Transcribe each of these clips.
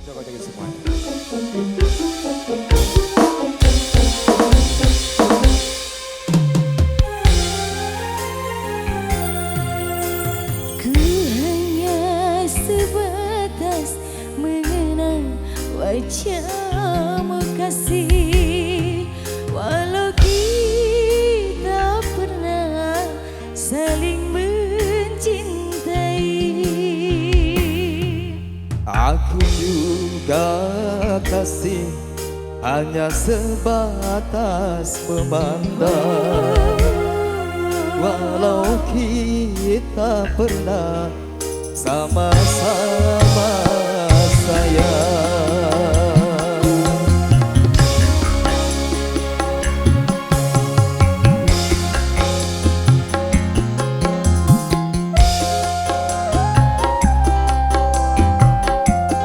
kocok-kocokin semuanya. Ku hanya sebatas mengenang wajahmu kasih, walau kita pernah saling mencintai. Aku juga kasih, hanya sebatas memandang, walau kita pernah sama-sama sayang.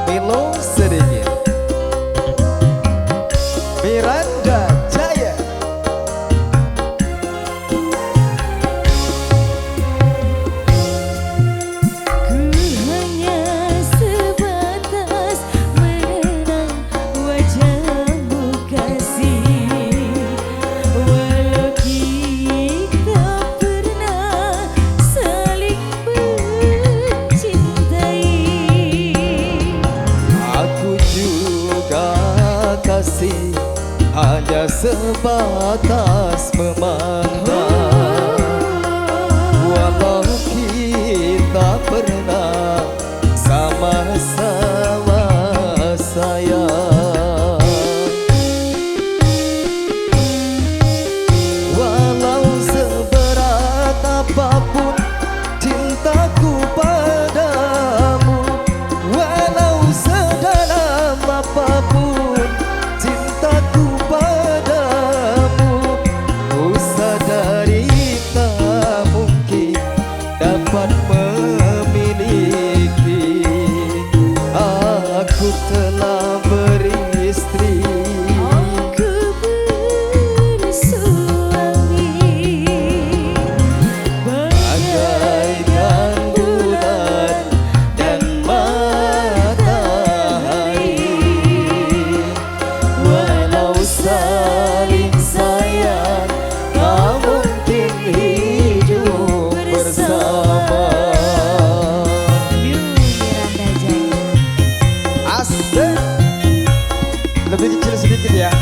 Milo sedikit Miranda Jaya. Ku hanya sebatas mengenang wajahmu kasih, walau kita pernah saling mencintai. Aku juga kasih, hanya sebatas memandang, walau kita pernah sama-sama sayang. Walau seberat apapun cintaku padamu, walau sedalam apapun cintaku padamu, ku sadari tak mungkin dapat memiliki. Aku telah beristri, Aku bersuami, bagaikan bulan dan matahari. Walau saling sayang, tak mungkin hidup bersama. Miranda Jaya. Asik, lebih kecil sedikit ya.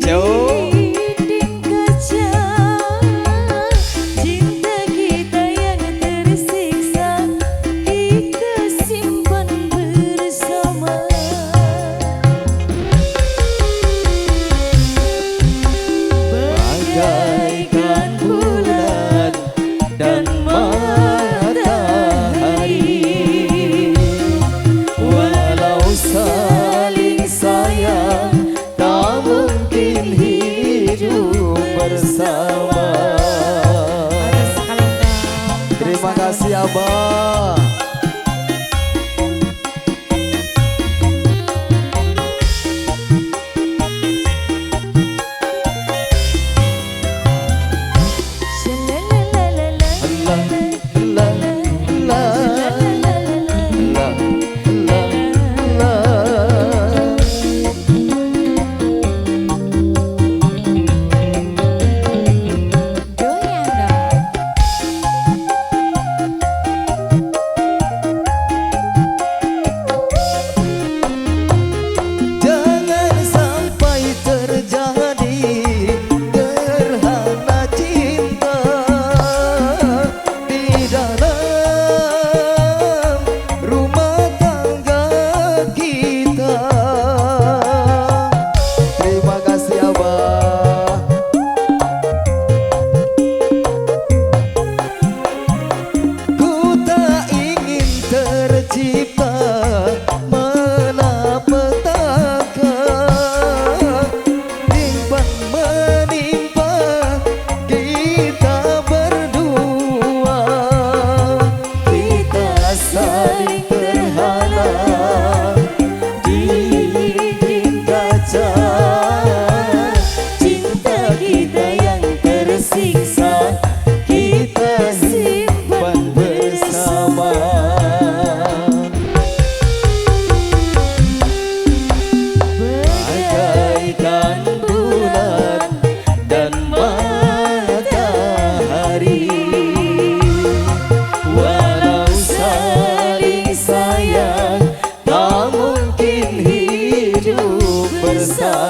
Yo. Dinding kaca cinta kita yang tersiksa kita simpan bersama. Bagaikan bulan dan matahari, Walau saling sayang, tak mungkin hidup bersama. Terima kasih Abah. La, la, la, la, la. Goyang dong. Jangan sampai terjadi gerhana cinta di dalam rumah tangga kita. Terima kasih Abah. Ku tak ingin tercipta malapetaka, timbang menimpa kita berdua. Kita saling terhalang di dinding kaca, cinta kita yang tersiksa kita simpan bersama. Bagaikan bulan dan matahari, walau saling sayang, tak mungkin hidup bersama.